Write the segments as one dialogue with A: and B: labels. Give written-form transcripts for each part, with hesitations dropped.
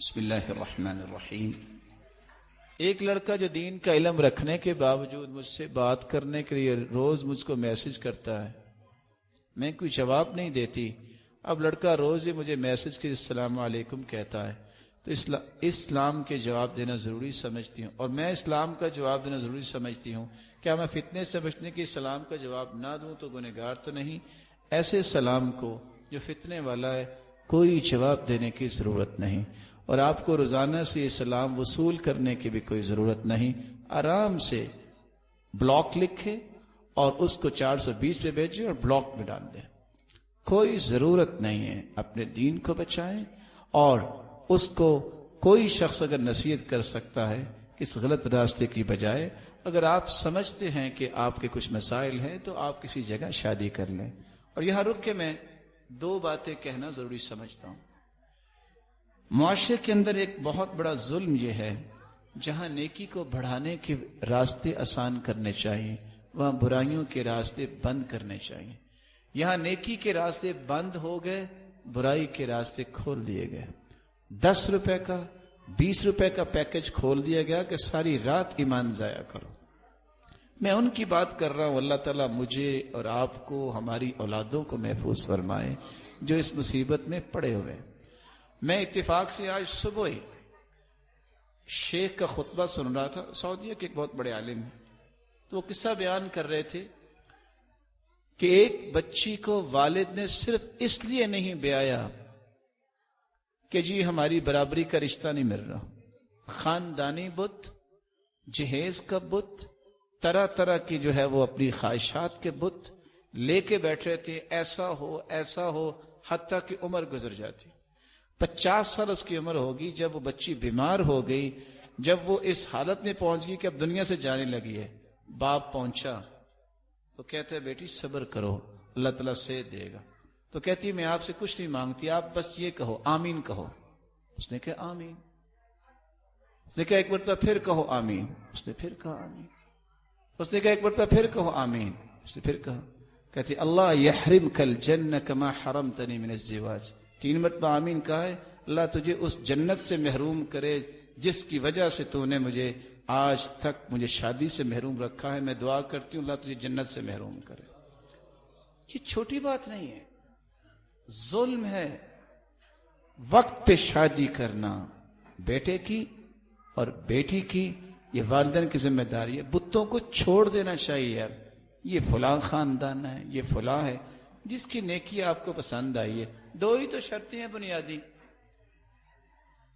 A: بسم اللہ الرحمن الرحیم۔ ایک لڑکا جو دین کا علم رکھنے کے باوجود مجھ سے بات کرنے کے لیے روز مجھ کو میسج کرتا ہے، میں کوئی جواب نہیں دیتی۔ اب لڑکا روز ہی مجھے میسج کے السلام علیکم کہتا ہے، تو اسلام کے جواب دینا ضروری سمجھتی ہوں، اور میں اسلام کا جواب دینا ضروری سمجھتی ہوں۔ کیا میں فتنے سے بچنے کی اسلام کا جواب نہ دوں تو گنہگار تو نہیں؟ ایسے سلام کو جو فتنے والا ہے کوئی جواب دینے کی ضرورت نہیں، اور آپ کو روزانہ سے یہ سلام وصول کرنے کی بھی کوئی ضرورت نہیں۔ آرام سے بلاک لکھے اور اس کو 420 پہ بھیجیں اور بلاک میں ڈال دیں۔ کوئی ضرورت نہیں ہے، اپنے دین کو بچائیں، اور اس کو کوئی شخص اگر نصیحت کر سکتا ہے اس غلط راستے کی بجائے، اگر آپ سمجھتے ہیں کہ آپ کے کچھ مسائل ہیں تو آپ کسی جگہ شادی کر لیں۔ اور یہاں رک کے میں دو باتیں کہنا ضروری سمجھتا ہوں۔ معاشرے کے اندر ایک بہت بڑا ظلم یہ ہے، جہاں نیکی کو بڑھانے کے راستے آسان کرنے چاہیے وہاں برائیوں کے راستے بند کرنے چاہیے۔ یہاں نیکی کے راستے بند ہو گئے، برائی کے راستے کھول دیے گئے۔ 10 روپے کا 20 روپے کا پیکج کھول دیا گیا کہ ساری رات ایمان ضائع کرو۔ میں ان کی بات کر رہا ہوں، اللہ تعالیٰ مجھے اور آپ کو، ہماری اولادوں کو محفوظ فرمائے جو اس مصیبت میں پڑے ہوئے۔ میں اتفاق سے آج صبح ہی شیخ کا خطبہ سن رہا تھا، سعودیہ کے ایک بہت بڑے عالم ہیں، تو وہ قصہ بیان کر رہے تھے کہ ایک بچی کو والد نے صرف اس لیے نہیں بیایا کہ جی ہماری برابری کا رشتہ نہیں مل رہا، خاندانی بت، جہیز کا بت، طرح طرح کی جو ہے وہ اپنی خواہشات کے بت لے کے بیٹھ رہے تھے، ایسا ہو ایسا ہو، حتیٰ کہ عمر گزر جاتی۔ 50 سال اس کی عمر ہوگی جب وہ بچی بیمار ہو گئی، جب وہ اس حالت میں پہنچ گئی کہ اب دنیا سے جانے لگی ہے۔ باپ پہنچا تو کہتے ہیں بیٹی صبر کرو، اللہ تعالیٰ سے دے گا۔ تو کہتی میں آپ سے کچھ نہیں مانگتی، آپ بس یہ کہو آمین کہو۔ اس نے کہا آمین۔ اس نے کہا ایک مرتبہ پھر کہو آمین۔ اس نے پھر کہا آمین۔ اس نے کہا ایک مرتبہ پھر کہو آمین۔ اس نے پھر کہا، کہتی اللہ یحرمک الجنہ کما حرمتنی من الزواج۔ 3 مرتبہ آمین کہا ہے، اللہ تجھے اس جنت سے محروم کرے جس کی وجہ سے تو نے مجھے آج تک مجھے شادی سے محروم رکھا ہے۔ میں دعا کرتی ہوں اللہ تجھے جنت سے محروم کرے۔ یہ چھوٹی بات نہیں ہے، ظلم ہے۔ وقت پہ شادی کرنا بیٹے کی اور بیٹی کی یہ والدین کی ذمہ داری ہے۔ بتوں کو چھوڑ دینا چاہیے یار، یہ فلاں خاندان ہے، یہ فلاں ہے، جس کی نیکی آپ کو پسند آئی ہے۔ 2 ہی تو شرطیں ہیں بنیادی،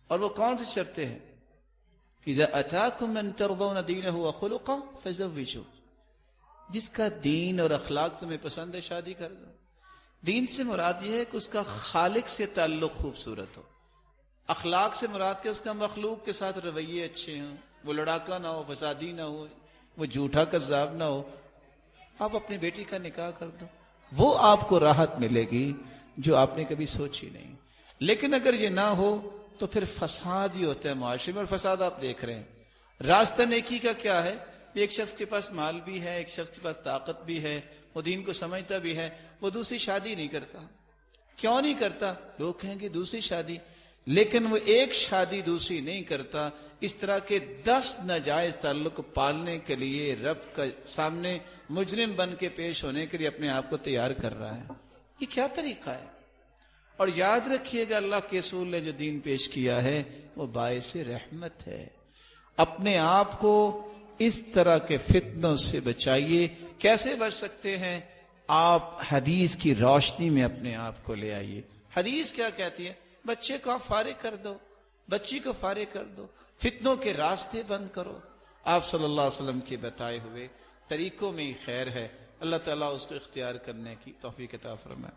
A: اور وہ کون سی شرطیں ہیں؟ اذا اتاکم من ترضون دینہ وخلقہ فزوجوہ۔ جس کا دین اور اخلاق تمہیں پسند ہے شادی کر دو۔ دین سے مراد یہ ہے کہ اس کا خالق سے تعلق خوبصورت ہو، اخلاق سے مراد کہ اس کا مخلوق کے ساتھ رویے اچھے ہوں، وہ لڑاکا نہ ہو، فسادی نہ ہو، وہ جھوٹا کذاب نہ ہو۔ آپ اپنی بیٹی کا نکاح کر دو، وہ آپ کو راحت ملے گی جو آپ نے کبھی سوچی نہیں۔ لیکن اگر یہ نہ ہو تو پھر فساد ہی ہوتا ہے معاشرے میں، اور فساد آپ دیکھ رہے ہیں۔ راستہ نیکی کا کیا ہے؟ ایک شخص کے پاس مال بھی ہے، ایک شخص کے پاس طاقت بھی ہے، وہ دین کو سمجھتا بھی ہے، وہ دوسری شادی نہیں کرتا۔ کیوں نہیں کرتا؟ لوگ کہیں گے دوسری شادی، لیکن وہ ایک شادی دوسری نہیں کرتا، اس طرح کے 10 ناجائز تعلق پالنے کے لیے رب کا سامنے مجرم بن کے پیش ہونے کے لیے اپنے آپ کو تیار کر رہا ہے۔ یہ کیا طریقہ ہے؟ اور یاد رکھیے گا اللہ کے رسول نے جو دین پیش کیا ہے وہ باعث رحمت ہے۔ اپنے آپ کو اس طرح کے فتنوں سے بچائیے۔ کیسے بچ سکتے ہیں؟ آپ حدیث کی روشنی میں اپنے آپ کو لے آئیے۔ حدیث کیا کہتی ہے؟ بچے کو آپ فارغ کر دو، بچی کو فارغ کر دو، فتنوں کے راستے بند کرو۔ آپ صلی اللہ علیہ وسلم کے بتائے ہوئے طریقوں میں ہی خیر ہے۔ اللہ تعالیٰ اس کو اختیار کرنے کی توفیق عطا فرمائے۔